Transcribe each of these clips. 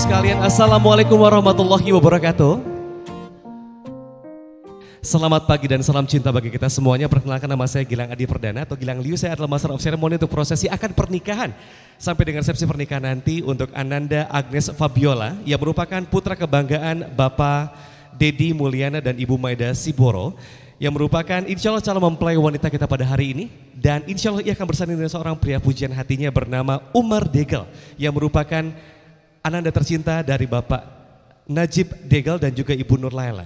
sekalian, Assalamualaikum warahmatullahi wabarakatuh. Selamat pagi dan salam cinta bagi kita semuanya. Perkenalkan, nama saya Gilang Adi Perdana atau Gilang Liu. Saya adalah Master of Ceremony untuk prosesi akad pernikahan sampai dengan resepsi pernikahan nanti untuk Ananda Agnes Fabiola yang merupakan putra kebanggaan Bapak Dedi Mulyana dan Ibu Maida Siboro, yang merupakan insya Allah calon mempelai wanita kita pada hari ini. Dan insya Allah ia akan bersanding dengan seorang pria pujian hatinya bernama Umar Degel, yang merupakan Ananda tercinta dari Bapak Najib Degel dan juga Ibu Nur Laila.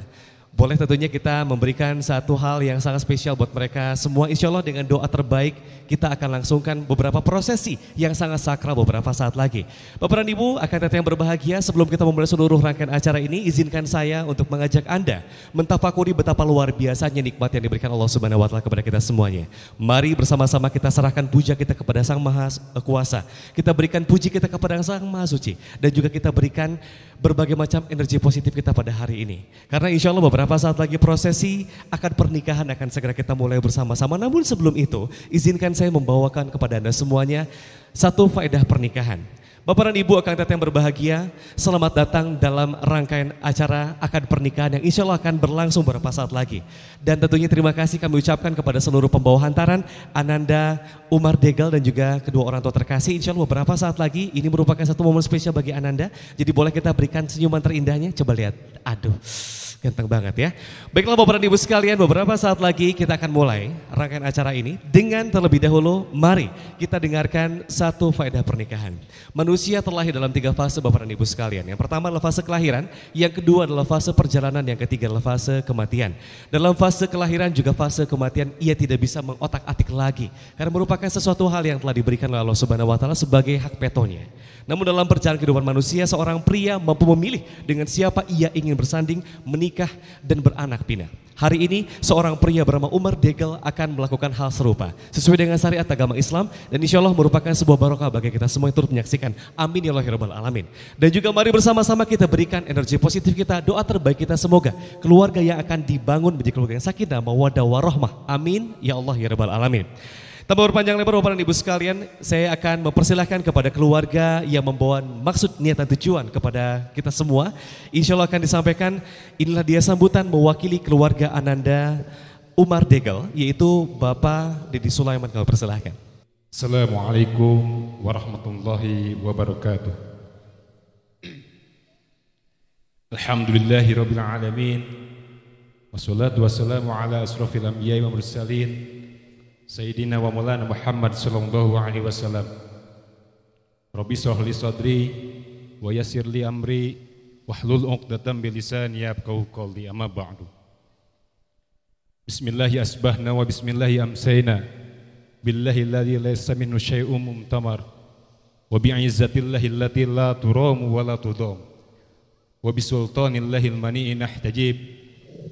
Boleh tentunya kita memberikan satu hal yang sangat spesial buat mereka semua. Insya Allah dengan doa terbaik kita akan langsungkan beberapa prosesi yang sangat sakral beberapa saat lagi. Bapak dan Ibu, akan teteh yang berbahagia, sebelum kita memulai seluruh rangkaian acara ini, izinkan saya untuk mengajak Anda mentafakuri betapa luar biasanya nikmat yang diberikan Allah Subhanahu wa Ta'ala kepada kita semuanya. Mari bersama-sama kita serahkan puja kita kepada Sang Maha Kuasa. Kita berikan puji kita kepada Sang Maha Suci, dan juga kita berikan berbagai macam energi positif kita pada hari ini. Karena insya Allah beberapa saat lagi prosesi akad pernikahan akan segera kita mulai bersama-sama. Namun sebelum itu, izinkan saya membawakan kepada Anda semuanya satu faedah pernikahan. Bapak dan Ibu akan teteh yang berbahagia, selamat datang dalam rangkaian acara akad pernikahan yang insya Allah akan berlangsung beberapa saat lagi. Dan tentunya terima kasih kami ucapkan kepada seluruh pembawa hantaran, Ananda, Umar Degel dan juga kedua orang tua terkasih. Insya Allah beberapa saat lagi ini merupakan satu momen spesial bagi Ananda. Jadi boleh kita berikan senyuman terindahnya, coba lihat, aduh. Ganteng banget ya. Baiklah Bapak dan Ibu sekalian, beberapa saat lagi kita akan mulai rangkaian acara ini. Dengan terlebih dahulu, mari kita dengarkan satu faedah pernikahan. Manusia terlahir dalam 3 fase Bapak dan Ibu sekalian. Yang pertama adalah fase kelahiran, yang kedua adalah fase perjalanan, yang ketiga adalah fase kematian. Dalam fase kelahiran juga fase kematian, ia tidak bisa mengotak-atik lagi, karena merupakan sesuatu hal yang telah diberikan oleh Allah Subhanahu wa Ta'ala sebagai hak petonya. Namun dalam perjalanan kehidupan manusia, seorang pria mampu memilih dengan siapa ia ingin bersanding, menikah dan beranak pinak. Hari ini seorang pria bernama Umar Degel akan melakukan hal serupa sesuai dengan syariat agama Islam, dan insya Allah merupakan sebuah barokah bagi kita semua yang turut menyaksikan. Amin ya Allah ya Rabbal Alamin. Dan juga mari bersama-sama kita berikan energi positif kita, doa terbaik kita, semoga keluarga yang akan dibangun menjadi keluarga yang sakinah mawaddah warahmah. Amin ya Allah ya Rabbal Alamin. Tanpa berpanjang lebar Bapak dan Ibu sekalian, saya akan mempersilahkan kepada keluarga yang membawa maksud, niat dan tujuan kepada kita semua. Insya Allah akan disampaikan, inilah dia sambutan mewakili keluarga Ananda Umar Degel, yaitu Bapak Dedi Sulaiman. Kami persilahkan. Assalamualaikum warahmatullahi wabarakatuh. Alhamdulillahirabbil alamin. Wassalatu wassalamu ala asrofil anbiya'i wal mursalin Sayyidina wa maulana Muhammad sallallahu alaihi wasallam. Rabbi shrah li sadri wa yassir li amri wahlul 'uqdatam min lisani yafqahu qawli, amma ba'du. Bismillahi asbahna wa bismillahi amsayna billahi alladzi laysa minhu syai'un mumtamar wa bi'izzatillahi allati la turamu wa la tudam wa bisultanillahil mani'i nahtajib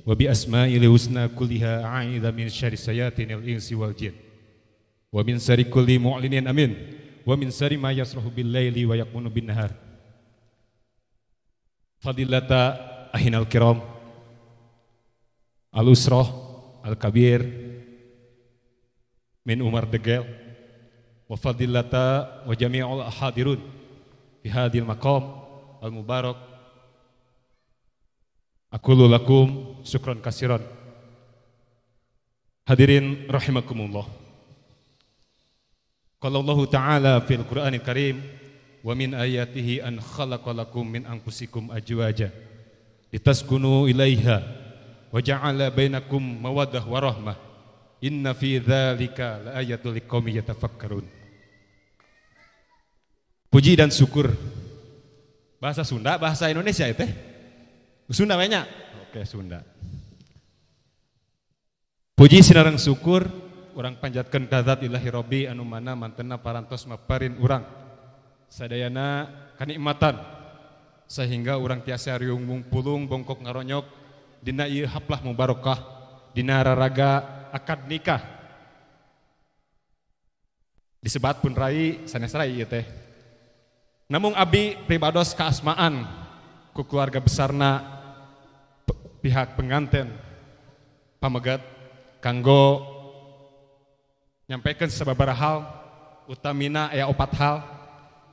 wa bi asma'il husna kulliha a'idha min syarri sayatinil insi wal jin wa min syarri kulli mu'linin amin wa min syarri ma yasrahu bil laili wa yakunu bin nahar. Fadilata ahinal kiram al usrah al kabir min Umar Degel wa fadilata wa jami'ul hadirun fi hadhil maqam al mubarak. Aqulu lakum syukran kasiran. Hadirin rahimakumullah. Qala Allah Ta'ala fil Qur'anil Karim, wa min ayatihi an khalaqalakum min anfusikum azwaja litaskunu ilaiha wa ja'ala bainakum mawaddah wa rahmah inna fi dzalika laayatul liqaumin yatafakkarun. Puji dan syukur. Bahasa Sunda, bahasa Indonesia itu Sunda banyak? Oke, Sunda. Puji sinareng syukur urang panjatkeun ka zat ilahi Rabbi anu mana mantena parantos maparin urang sadayana kanikmatan sehingga urang tiasa riung pulung bongkok ngaronyok dina ieu haplah mubarokah dina raraga akad nikah. Disebat pun rai sanes rai ieu teh. Namun abdi pribados kaasmaan ku keluarga besarna pihak pengantin pamegat kanggo nyampaikan sababaraha hal utamina aya 4 hal.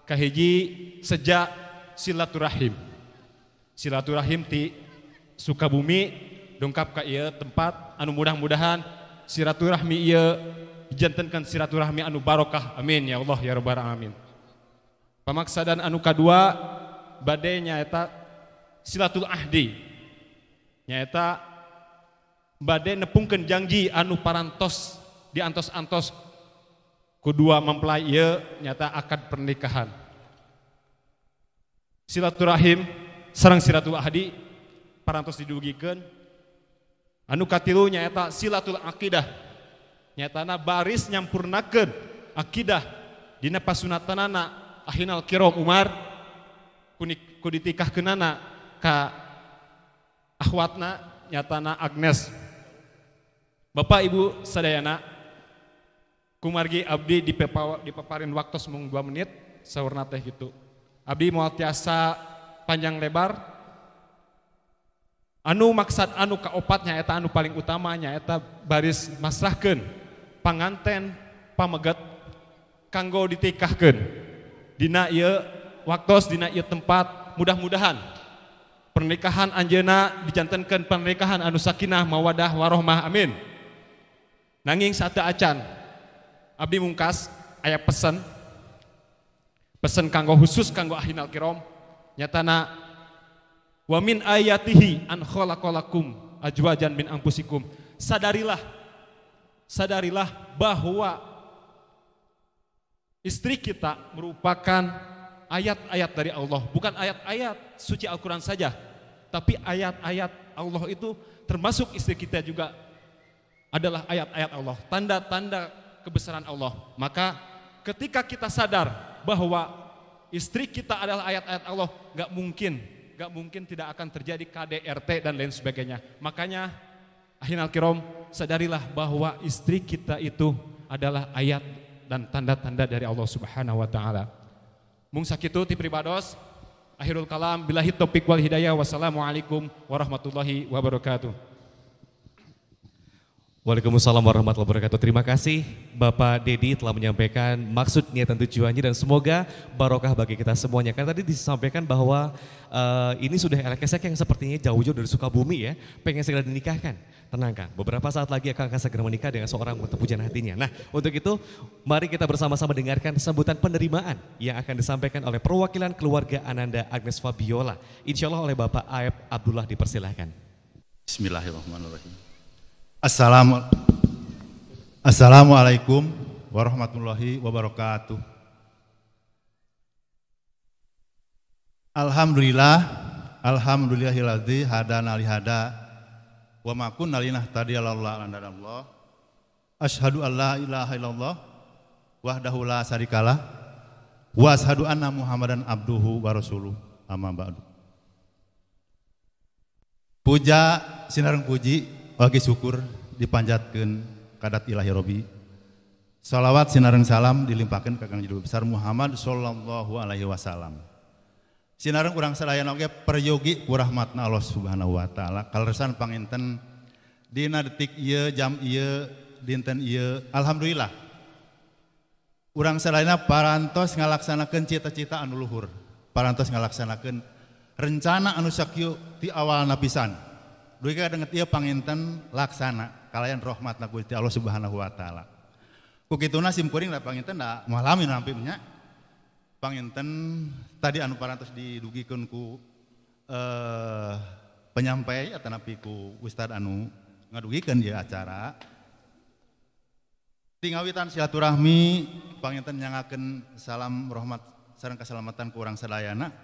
Kahiji, sejak silaturahim. Silaturahim ti Sukabumi dongkap ka ieu tempat anu mudah-mudahan silaturahmi ieu dijantenkeun silaturahmi anu barokah. Amin ya Allah ya rabbal alamin. Pamaksadan anu kadua bade nyaeta silatul ahdi. Nyaeta bade nepungkeun janji anu parantos diantos-antos kedua mempelai ieu nyata akad pernikahan. Silaturahim sareng silatul ahdi parantos didugikeun. Anu katilu nyaeta silatul aqidah. Nyatana baris nyampurnakeun akidah dina pasunatanana Ahinal Kiram Umar ku ditikahkeunana ka akhwatna nyatana Agnes. Bapak Ibu sadayana kumargi abdi dipaparin waktu mung 2 menit saurna teh gitu. Abdi moal tiasa panjang lebar. Anu maksud anu kaopat nyaeta anu paling utama nyaeta baris masrahkeun panganten pamegat kanggo ditikahkeun dina ieu waktos dina ieu tempat. Mudah-mudahan pernikahan anjeunna dijantenkeun pernikahan anu sakinah mawadah warohmah. Amin. Nanging sateu acan abdi mungkas aya pesen kanggo khusus kanggo Ahinal Kiram nyatana wa min ayatihi an khalaqalakum ajwajan min anfusikum. Sadarilah bahwa istri kita merupakan ayat-ayat dari Allah, bukan ayat-ayat suci Al-Quran saja, tapi ayat-ayat Allah itu termasuk istri kita juga adalah ayat-ayat Allah, tanda-tanda kebesaran Allah. Maka ketika kita sadar bahwa istri kita adalah ayat-ayat Allah, gak mungkin tidak akan terjadi KDRT dan lain sebagainya. Makanya Ahinal Kiram, sadarilah bahwa istri kita itu adalah ayat dan tanda-tanda dari Allah Subhanahu wa taala. Mung sakitu ti pribados, akhirul kalam, billahi taufiq wal hidayah. Wassalamualaikum warahmatullahi wabarakatuh. Waalaikumsalam warahmatullahi wabarakatuh. Terima kasih Bapak Dedi telah menyampaikan maksud, niat dan tujuannya, dan semoga barokah bagi kita semuanya. Kan tadi disampaikan bahwa ini sudah elekesek yang sepertinya jauh-jauh dari Sukabumi ya, pengen segera dinikahkan. Tenang Kang, beberapa saat lagi akan segera menikah dengan seorang wanita pujaan hatinya. Nah, untuk itu mari kita bersama-sama dengarkan sambutan penerimaan yang akan disampaikan oleh perwakilan keluarga Ananda Agnes Fabiola. Insya Allah oleh Bapak Aep Abdullah, dipersilahkan. Bismillahirrahmanirrahim. Assalamualaikum warahmatullahi wabarakatuh. Alhamdulillahilladzi hadana li hada wa ma kunna linahtadiya laula an hadana. Asyhadu an la ilaha illallah wahdahu la syarikalah wa asyhadu anna Muhammadan abduhu wa rasuluh. Amma ba'du. Puja sinareng puji wagi syukur dipanjatkeun kadat ilahi Robi. Salawat sinareng salam dilimpahkeun ka Kang Juru Besar Muhammad sallallahu alaihi wasallam. Sinareng urang sadayana oge peryogi ku rahmatna Allah Subhanahu wa taala. Kaleresan panginten dina detik ieu, jam ieu, dinten ieu, alhamdulillah urang sadayana parantos ngalaksanakeun cita-cita anu luhur. Parantos ngalaksanakeun rencana anu sakieu ti awalna pisan. Dugi kadenget ieu panginten laksana kalayan rahmatna Gusti Allah Subhanahu wa taala. Ku kituna simkuring da panginten da moal nampi nya. Panginten tadi anu parantos didugikeun ku penyampai atanapi ku ustad anu ngadugikeun ieu acara. Tingawitan silaturahmi panginten nyangakeun salam rahmat sareng kasalamatan ku urang sadayana.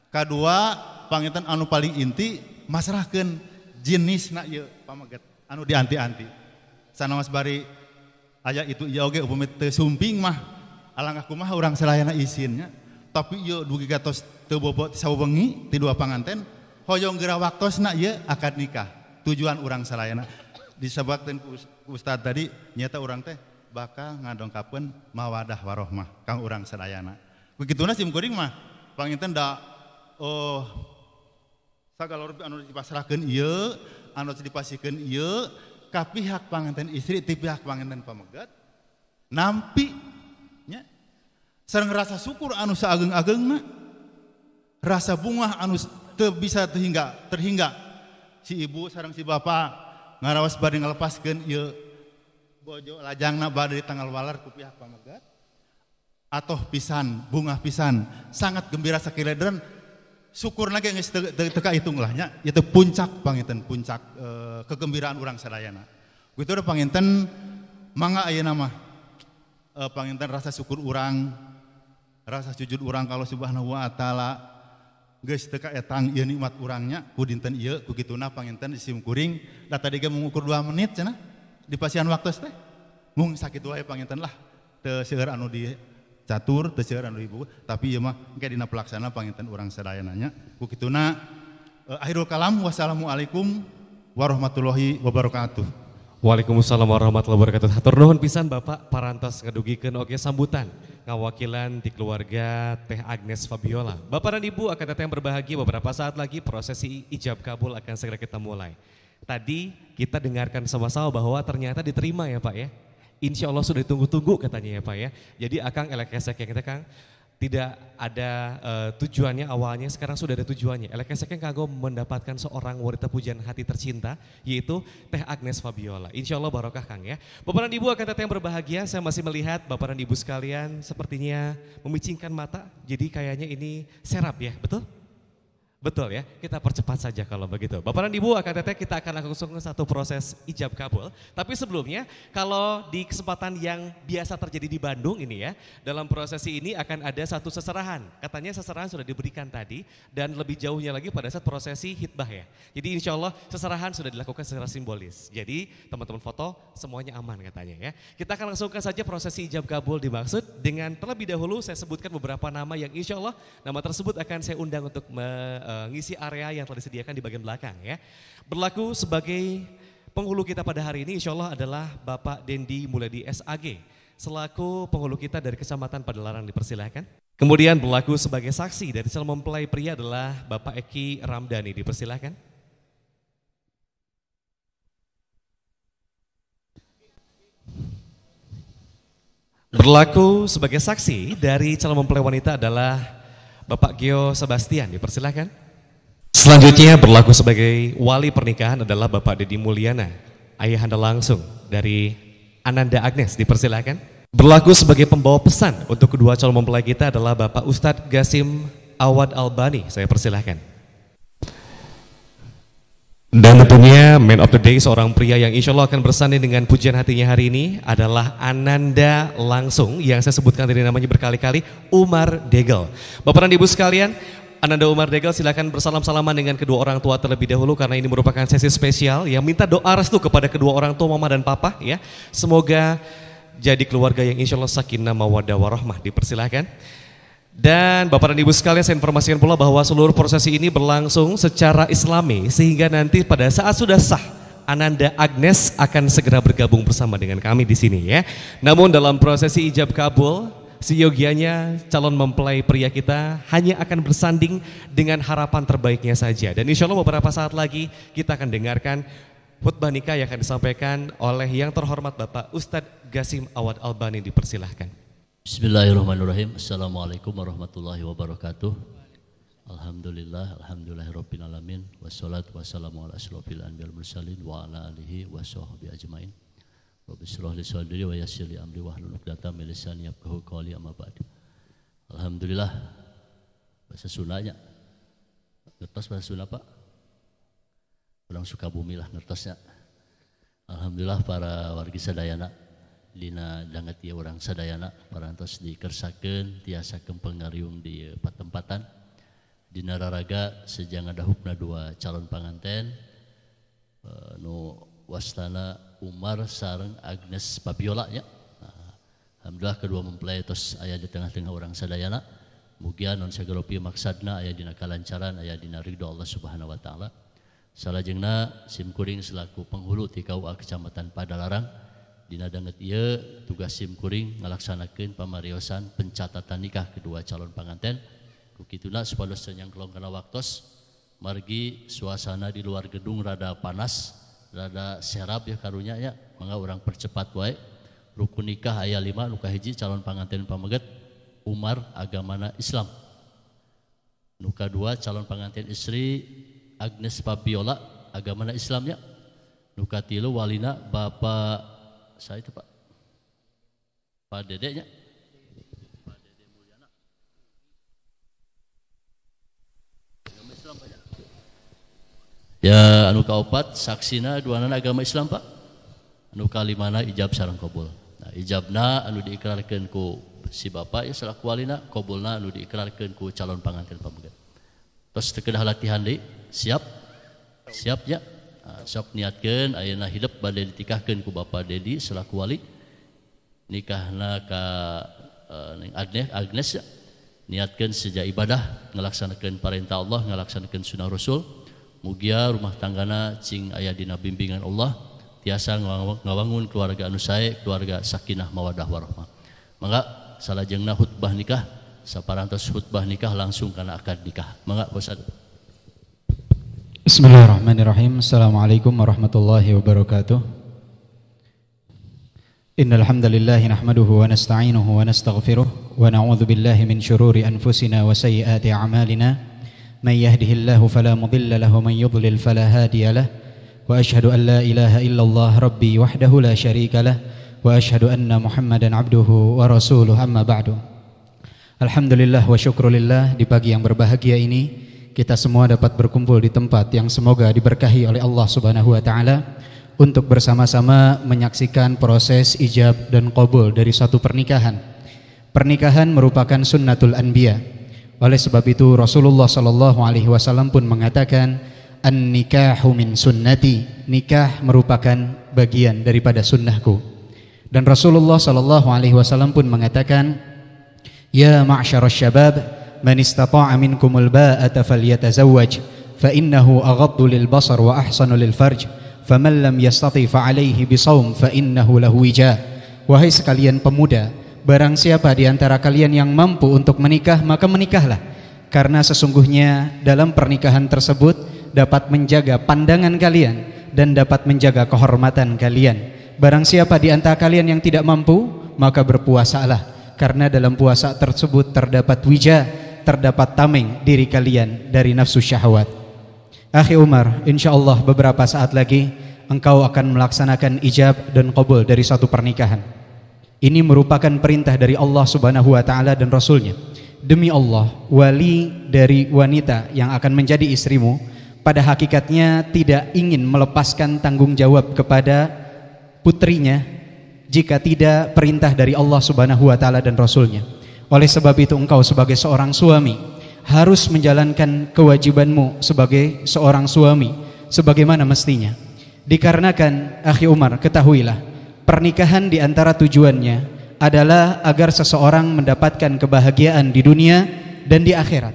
Kadua panginten anu paling inti masrahkeun jenisna ieu pamegat anu dianti-anti. Sanaos bari aya itu ieu oge upami teu sumping mah alangkah kumaha urang sadayana izinnya. Tapi ieu dugi gatos teu bobot sawengi ti dua panganten hoyong geura waktosna ieu akad nikah. Tujuan urang sadayana disebutkeun ku ustad tadi nyata urang teh bakal ngadongkapeun mawadah warohmah kang urang sadayana. Begituna simkuring mah panginten da sagala anu dipasrahkeun ieu, anu dipasikeun ieu ka pihak panganten istri ti pihak panganten pamegat nampi nya sareng rasa syukur anu saageng-agengna rasa bunga anu teu bisa terhingga si ibu sareng si bapak ngaraos bade ngalepaskeun ieu bojo lajangna bade di tanggal walar ku pihak pamagat atoh pisan bunga pisan sangat gembira sakilederan syukur lagi geus teu hitung lah nya itu puncak panginten puncak kegembiraan urang sadayana kitu udah panginten mangga ayeuna mah panginten rasa syukur urang rasa sujud urang kalau subhanahu wa ta'ala geus teu kaetang ieu nikmat urangnya ku dinten ieu ku kituna panginten sim kuring da tadi ge mengukur 2 menit cenah di pasian waktu teh mung sakitu wae panginten lah teu seueur anu di catur teu seueur anu ibu tapi ieu mah engke dina pelaksana panginten urang sadayana nya ku kituna akhirul kalam wassalamualaikum warahmatullahi wabarakatuh. Waalaikumsalam warahmatullahi wabarakatuh. Hatur nuhun pisan Bapak parantos ngadugikeun oge sambutan ngawakilan di keluarga Teh Agnes Fabiola. Bapak dan Ibu akan datang yang berbahagia beberapa saat lagi prosesi ijab kabul akan segera kita mulai. Tadi kita dengarkan sama-sama bahwa ternyata diterima ya Pak ya. Insya Allah sudah ditunggu-tunggu katanya ya Pak ya. Jadi Akang elekesek yang kita Kang tidak ada tujuannya awalnya, sekarang sudah ada tujuannya. Elekesek yang kagum mendapatkan seorang wanita pujian hati tercinta, yaitu Teh Agnes Fabiola. Insya Allah barokah Kang ya. Bapak dan Ibu akan datang yang berbahagia, saya masih melihat Bapak dan Ibu sekalian sepertinya memicingkan mata, jadi kayaknya ini serap ya, betul? Betul ya, kita percepat saja kalau begitu. Bapak dan Ibu akan teteh kita akan langsung satu proses ijab kabul. Tapi sebelumnya, kalau di kesempatan yang biasa terjadi di Bandung ini ya, dalam prosesi ini akan ada satu seserahan. Katanya seserahan sudah diberikan tadi dan lebih jauhnya lagi pada saat prosesi hitbah ya. Jadi insya Allah seserahan sudah dilakukan secara simbolis. Jadi teman-teman foto semuanya aman katanya ya. Kita akan langsungkan saja prosesi ijab kabul dimaksud dengan terlebih dahulu saya sebutkan beberapa nama yang insya Allah nama tersebut akan saya undang untuk ngisi area yang telah disediakan di bagian belakang ya. Berlaku sebagai penghulu kita pada hari ini insya Allah adalah Bapak Dendi Mulyadi SAG selaku penghulu kita dari Kecamatan Padalarang, dipersilahkan. Kemudian berlaku sebagai saksi dari calon mempelai pria adalah Bapak Eki Ramdhani, dipersilahkan. Berlaku sebagai saksi dari calon mempelai wanita adalah Bapak Gio Sebastian, dipersilahkan. Selanjutnya berlaku sebagai wali pernikahan adalah Bapak Dedi Mulyana, ayahanda langsung dari Ananda Agnes, dipersilahkan. Berlaku sebagai pembawa pesan untuk kedua calon mempelai kita adalah Bapak Ustadz Gasim Awad Albani, saya persilahkan. Dan tentunya man of the day, seorang pria yang insya Allah akan bersanding dengan pujian hatinya hari ini adalah Ananda langsung yang saya sebutkan tadi namanya berkali-kali, Umar Degel. Bapak dan Ibu sekalian, Ananda Umar Degel silakan bersalam-salaman dengan kedua orang tua terlebih dahulu karena ini merupakan sesi spesial yang minta doa restu kepada kedua orang tua mama dan papa ya. Semoga jadi keluarga yang insya Allah sakinah mawaddah warahmah, dipersilahkan. Dan Bapak dan Ibu sekalian saya informasikan pula bahwa seluruh prosesi ini berlangsung secara islami sehingga nanti pada saat sudah sah Ananda Agnes akan segera bergabung bersama dengan kami di sini ya. Namun dalam prosesi ijab kabul seyogianya calon mempelai pria kita hanya akan bersanding dengan harapan terbaiknya saja. Dan insya Allah beberapa saat lagi kita akan dengarkan khutbah nikah yang akan disampaikan oleh yang terhormat Bapak Ustadz Gasim Awad Albani, dipersilahkan. Bismillahirrahmanirrahim. Assalamualaikum warahmatullahi wabarakatuh. Alhamdulillahirabbil alamin wassalatu wassalamu ala asyrofil anbiya'il mursalin wa ala alihi washabbihi ajmain. Rabbi shrah li sadri wa yassir li amri wahlul 'uqdatam min lisani yafqahu qawli amma ba'd. Alhamdulillah bahasa Sundanya. Ngertos bahasa Sunda Pak? Orang Sukabumi lah ngertosnya. Alhamdulillah para wargi sadayana dina danget ieu urang sadayana parantos dikersakeun tiasa kempengariung di patempatan dina raraga sejang adahupna dua calon panganten nu wastana Umar sareng Agnes Fabiola nya. Alhamdulillah kedua mempelai tos aya di tengah-tengah urang sadayana. Mugia non sageropi maksadna aya dina kalancaran aya dina ridho Allah Subhanahu wa taala. Salajengna sim kuring selaku penghulu ti KUA Kecamatan Padalarang dina danget ieu tugas sim kuring ngalaksanakeun pamariosan pencatatan nikah kedua calon panganten. Ku kituna supados nyangklong kana waktos margi suasana di luar gedung rada panas, rada serap ya karunya ya. Mangga urang percepat wae. Rukun nikah aya 5 nu kahiji calon panganten pameget Umar agamana Islam. Nu kadua calon pengantin istri Agnes Fabiola, agamana Islamnya. Nu katilu walina Bapak saya itu Pak Dedeknya. Pak Dede Mulyana. Agama Islam Pak. Ya anu kaopat saksina duanana agama Islam Pak. Anu kalimana ijab sareng qabul. Nah, ijabna anu diikrarkeun ku si bapak ya selaku walina, qabulna anu diikrarkeun ku calon pengantin pamegat. Terus teu kedah latihan deui, siap? Siap ya. Nah, sok niatkeun ayeuna hidup bade ditikahkeun ku Bapak Dedi selaku wali. Nikahna ka Agnes ya. Niatkeun seja ibadah, ngalaksanakeun perintah Allah, ngalaksanakeun sunnah Rasul. Mugia rumah tanggana cing aya dina bimbingan Allah, tiasa ngawangun keluarga anu sae, keluarga sakinah mawaddah warahmah. Mangga salajengna khutbah nikah, saparantos khutbah nikah langsung kana akad nikah. Mangga Bos Adu. Bismillahirrahmanirrahim. Assalamualaikum warahmatullahi wabarakatuh. Innal hamdalillah nahmaduhu wa nasta'inuhu wa nastaghfiruh wa na'udzu billahi min shururi anfusina wa sayyiati a'malina. May yahdihillahu fala mudilla lahu wa man yudlil fala hadiya lahu. Wa asyhadu an la ilaha illallah rabbi wahdahu la syarika lah wa asyhadu anna Muhammadan abduhu wa rasuluh amma ba'du. Alhamdulillah wa syukrulillah, di pagi yang berbahagia ini kita semua dapat berkumpul di tempat yang semoga diberkahi oleh Allah Subhanahu wa taala untuk bersama-sama menyaksikan proses ijab dan qabul dari suatu pernikahan. Pernikahan merupakan sunnatul anbiya. Oleh sebab itu Rasulullah sallallahu alaihi wasallam pun mengatakan an-nikahu min sunnati, nikah merupakan bagian daripada sunnahku. Dan Rasulullah sallallahu alaihi wasallam pun mengatakan, ya ma'syarasy syabab, man istata'a minkumul ba'ata falyatazawwaj fa innahu aghaddu lil basar wa ahsanu lil farj faman lam yastati fa alaihi bisawm fa innahu lahu wija. Wahai sekalian pemuda, barang siapa di antara kalian yang mampu untuk menikah, maka menikahlah, karena sesungguhnya dalam pernikahan tersebut dapat menjaga pandangan kalian dan dapat menjaga kehormatan kalian. Barang siapa di antara kalian yang tidak mampu, maka berpuasalah, karena dalam puasa tersebut terdapat wija, terdapat tameng diri kalian dari nafsu syahwat. Akhi Umar, insyaallah beberapa saat lagi engkau akan melaksanakan ijab dan qabul dari satu pernikahan. Ini merupakan perintah dari Allah Subhanahu wa taala dan Rasulnya. Demi Allah, wali dari wanita yang akan menjadi istrimu pada hakikatnya tidak ingin melepaskan tanggung jawab kepada putrinya jika tidak perintah dari Allah Subhanahu wa taala dan Rasulnya. Oleh sebab itu engkau sebagai seorang suami harus menjalankan kewajibanmu sebagai seorang suami sebagaimana mestinya. Dikarenakan, akhi Umar, ketahuilah, pernikahan di antara tujuannya adalah agar seseorang mendapatkan kebahagiaan di dunia dan di akhirat.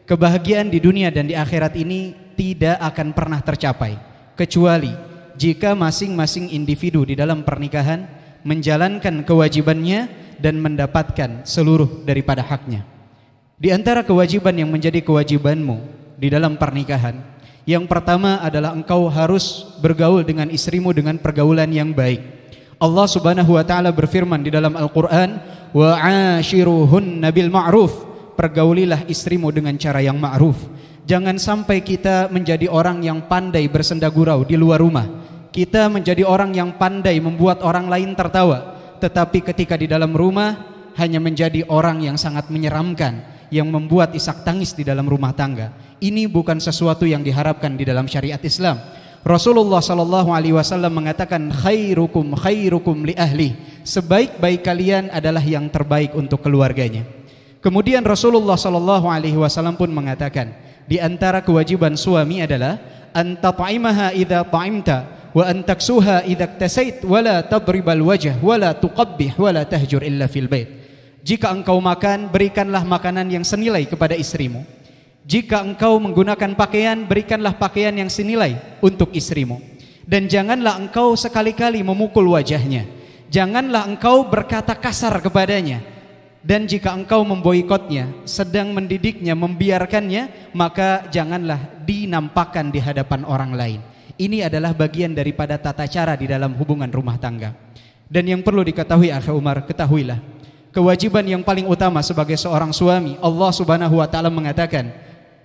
Kebahagiaan di dunia dan di akhirat ini tidak akan pernah tercapai kecuali jika masing-masing individu di dalam pernikahan menjalankan kewajibannya dan mendapatkan seluruh daripada haknya. Di antara kewajiban yang menjadi kewajibanmu di dalam pernikahan, yang pertama adalah engkau harus bergaul dengan istrimu dengan pergaulan yang baik. Allah Subhanahu wa taala berfirman di dalam Al-Qur'an, wa 'ashiruhunna bil ma'ruf, pergaulilah istrimu dengan cara yang ma'ruf. Jangan sampai kita menjadi orang yang pandai bersenda gurau di luar rumah. Kita menjadi orang yang pandai membuat orang lain tertawa, tetapi ketika di dalam rumah hanya menjadi orang yang sangat menyeramkan, yang membuat isak tangis di dalam rumah tangga. Ini bukan sesuatu yang diharapkan di dalam syariat Islam. Rasulullah sallallahu alaihi wasallam mengatakan, khairukum khairukum li ahli, sebaik-baik kalian adalah yang terbaik untuk keluarganya. Kemudian Rasulullah sallallahu alaihi wasallam pun mengatakan, di antara kewajiban suami adalah an tat'imaha idza ta'imta wa an taksuha idza iktasait wa la tadribal wajh wa la tuqabbih wa la tahjur illa fil bait. Jika engkau makan, berikanlah makanan yang senilai kepada istrimu. Jika engkau menggunakan pakaian, berikanlah pakaian yang senilai untuk istrimu. Dan janganlah engkau sekali-kali memukul wajahnya. Janganlah engkau berkata kasar kepadanya. Dan jika engkau memboikotnya, sedang mendidiknya, membiarkannya, maka janganlah dinampakkan di hadapan orang lain. Ini adalah bagian daripada tata cara di dalam hubungan rumah tangga. Dan yang perlu diketahui, akhi Umar, ketahuilah, kewajiban yang paling utama sebagai seorang suami, Allah Subhanahu wa taala mengatakan,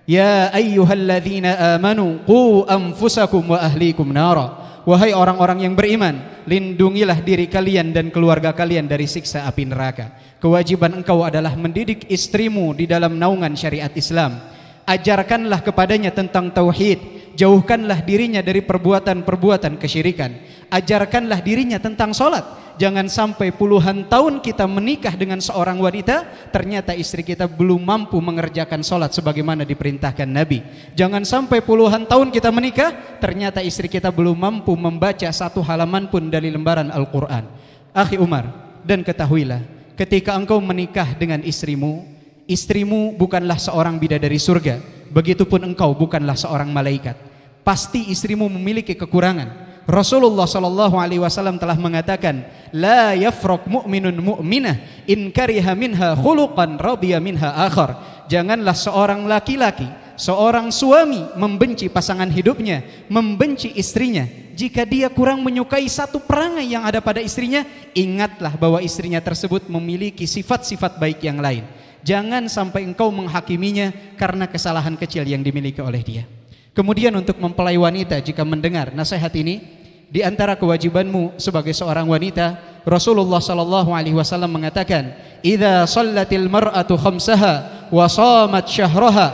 Ya ayyuhalladzina amanu qu anfusakum wa ahlikum nara. Wahai orang-orang yang beriman, lindungilah diri kalian dan keluarga kalian dari siksa api neraka. Kewajiban engkau adalah mendidik istrimu di dalam naungan syariat Islam. Ajarkanlah kepadanya tentang tauhid, jauhkanlah dirinya dari perbuatan-perbuatan kesyirikan. Ajarkanlah dirinya tentang salat. Jangan sampai puluhan tahun kita menikah dengan seorang wanita, ternyata istri kita belum mampu mengerjakan salat sebagaimana diperintahkan Nabi. Jangan sampai puluhan tahun kita menikah, ternyata istri kita belum mampu membaca satu halaman pun dari lembaran Al-Quran. Akhi Umar, dan ketahuilah, ketika engkau menikah dengan istrimu, istrimu bukanlah seorang bidadari surga, begitupun engkau bukanlah seorang malaikat. Pasti istrimu memiliki kekurangan. Rasulullah sallallahu alaihi wasallam telah mengatakan, la yafraq mu'minun mu'minah in kariha minha khuluqan radiya minha akhar. Janganlah seorang laki-laki, seorang suami membenci pasangan hidupnya, membenci istrinya jika dia kurang menyukai satu perangai yang ada pada istrinya. Ingatlah bahwa istrinya tersebut memiliki sifat-sifat baik yang lain. Jangan sampai engkau menghakiminya karena kesalahan kecil yang dimiliki oleh dia. Kemudian untuk mempelai wanita, jika mendengar nasihat ini, di antara kewajibanmu sebagai seorang wanita, Rasulullah sallallahu alaihi wasallam mengatakan, "Idza shallatil mar'atu khamsaha wa shamat syahraha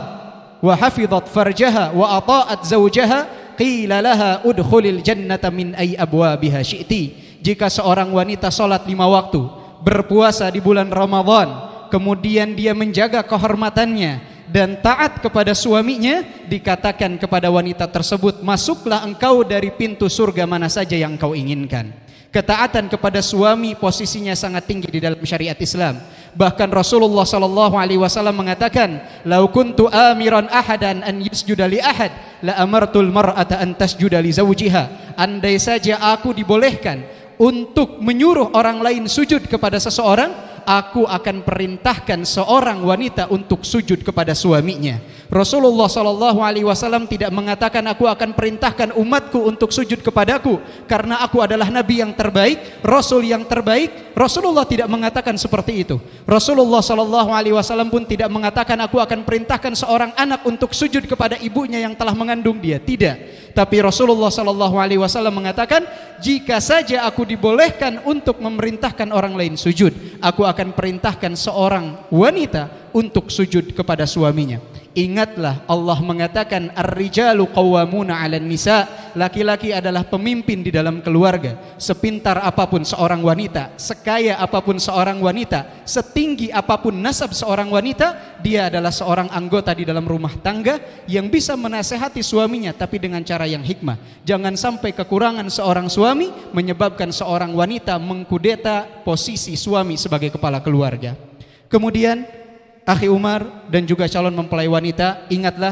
wa hafizat farjaha wa ata'at zawjaha qila laha udkhulil jannata min ay abwabiha syi'ti." Jika seorang wanita salat 5 waktu, berpuasa di bulan Ramadan, kemudian dia menjaga kehormatannya dan taat kepada suaminya, dikatakan kepada wanita tersebut, masuklah engkau dari pintu surga mana saja yang engkau inginkan. Ketaatan kepada suami posisinya sangat tinggi di dalam syariat Islam. Bahkan Rasulullah sallallahu alaihi wasallam mengatakan, "Lau kuntu amiran ahadan an yasjuda li ahad, la amartul mar'ata an tasjuda li zawjiha." Andai saja aku dibolehkan untuk menyuruh orang lain sujud kepada seseorang, aku akan perintahkan seorang wanita untuk sujud kepada suaminya. Rasulullah sallallahu alaihi wasallam tidak mengatakan aku akan perintahkan umatku untuk sujud kepadaku karena aku adalah nabi yang terbaik, rasul yang terbaik. Rasulullah tidak mengatakan seperti itu. Rasulullah sallallahu alaihi wasallam pun tidak mengatakan aku akan perintahkan seorang anak untuk sujud kepada ibunya yang telah mengandung dia. Tidak. Tapi Rasulullah sallallahu alaihi wasallam mengatakan, jika saja aku dibolehkan untuk memerintahkan orang lain sujud, aku akan perintahkan seorang wanita untuk sujud kepada suaminya. Ingatlah Allah mengatakan ar-rijalu qawwamuna 'alan nisa. Laki-laki adalah pemimpin di dalam keluarga. Sepintar apapun seorang wanita, sekaya apapun seorang wanita, setinggi apapun nasab seorang wanita, dia adalah seorang anggota di dalam rumah tangga yang bisa menasehati suaminya tapi dengan cara yang hikmah. Jangan sampai kekurangan seorang suami menyebabkan seorang wanita mengkudeta posisi suami sebagai kepala keluarga. Kemudian Akhi Umar dan juga calon mempelai wanita, ingatlah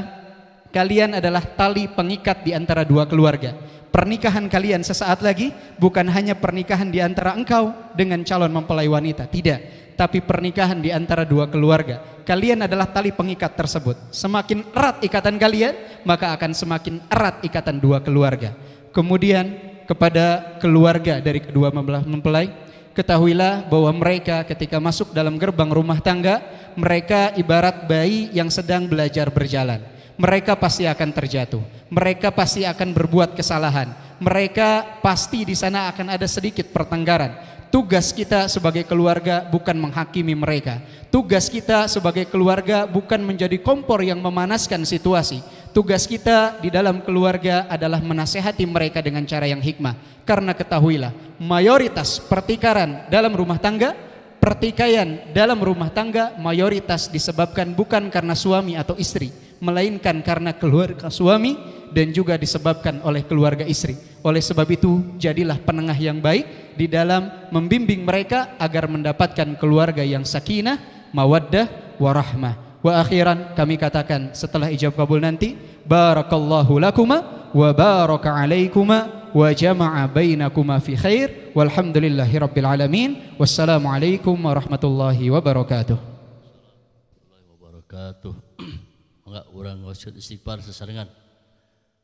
kalian adalah tali pengikat di antara dua keluarga. Pernikahan kalian sesaat lagi bukan hanya pernikahan di antara engkau dengan calon mempelai wanita, tidak, tapi pernikahan di antara dua keluarga. Kalian adalah tali pengikat tersebut. Semakin erat ikatan kalian, maka akan semakin erat ikatan dua keluarga. Kemudian kepada keluarga dari kedua mempelai, ketahuilah bahwa mereka ketika masuk dalam gerbang rumah tangga, mereka ibarat bayi yang sedang belajar berjalan. Mereka pasti akan terjatuh. Mereka pasti akan berbuat kesalahan. Mereka pasti di sana akan ada sedikit pertengkaran. Tugas kita sebagai keluarga bukan menghakimi mereka. Tugas kita sebagai keluarga bukan menjadi kompor yang memanaskan situasi. Tugas kita di dalam keluarga adalah menasehati mereka dengan cara yang hikmah. Karena ketahuilah, mayoritas pertikaian dalam rumah tangga mayoritas disebabkan bukan karena suami atau istri, melainkan karena keluarga suami dan juga disebabkan oleh keluarga istri. Oleh sebab itu, jadilah penengah yang baik di dalam membimbing mereka agar mendapatkan keluarga yang sakinah, mawaddah, warahmah. Wa akhiran kami katakan setelah ijab kabul nanti, barakallahu lakuma wa baraka alaikuma wa jama'a bainakuma fi khair walhamdulillahi rabbil alamin. Wassalamualaikum warahmatullahi wabarakatuh. Enggak urang wasyad istighfar sesarengan.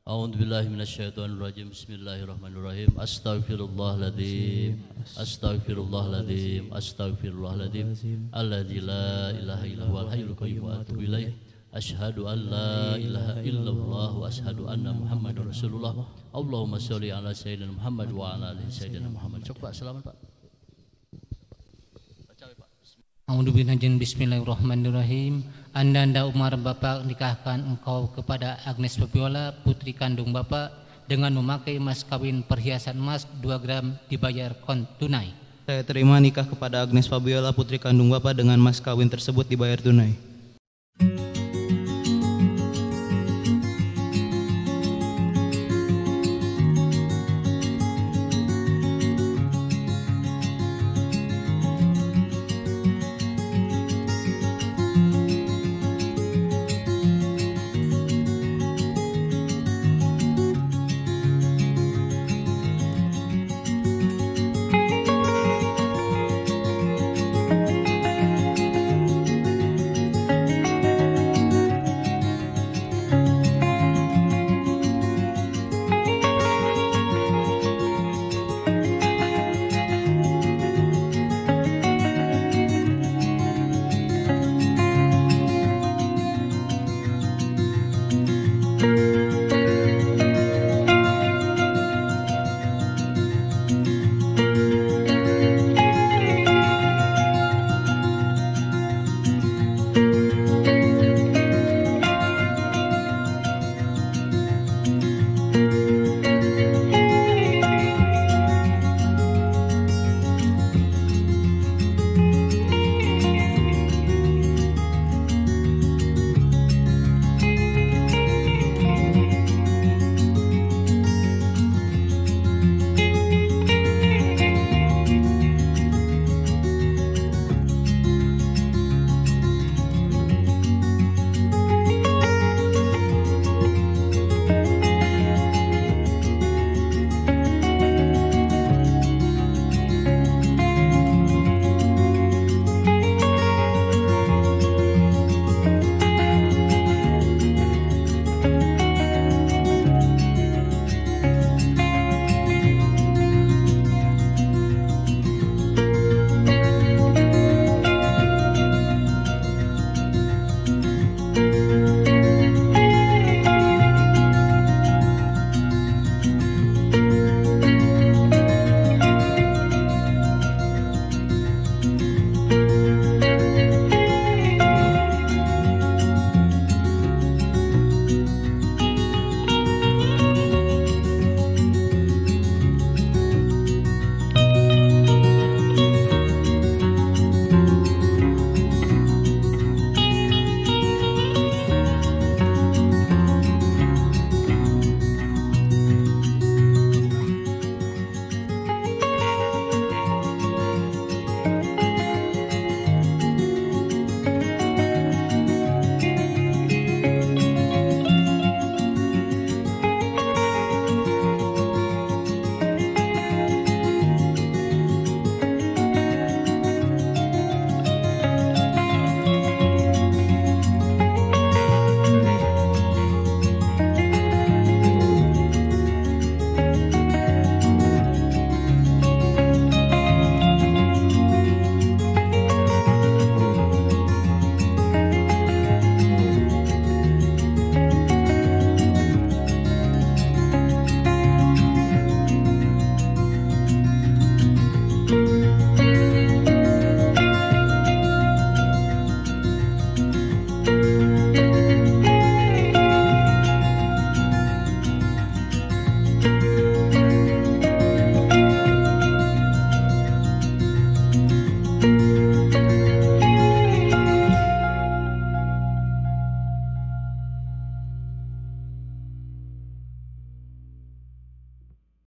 A'udzubillahi minasyaitonirrajim. Bismillahirrahmanirrahim. Astaghfirullahaladzim. Astaghfirullahaladzim. Astaghfirullahaladzim. Alladzi la ilaha illa huwal hayyul qayyum wa atubu ilaih. Asyhadu an la ilaha illallah wa asyhadu anna Muhammadar Rasulullah. Allahumma sholli ala sayyidina Muhammad wa ala ali sayyidina Muhammad. Cukup Pak, selamat Pak. A'udzubillahi bismillahirrahmanirrahim. Anda Umar Bapak nikahkan engkau kepada Agnes Fabiola putri kandung Bapak dengan memakai mas kawin perhiasan emas 2 gram dibayar tunai. Saya terima nikah kepada Agnes Fabiola putri kandung Bapak dengan mas kawin tersebut dibayar tunai.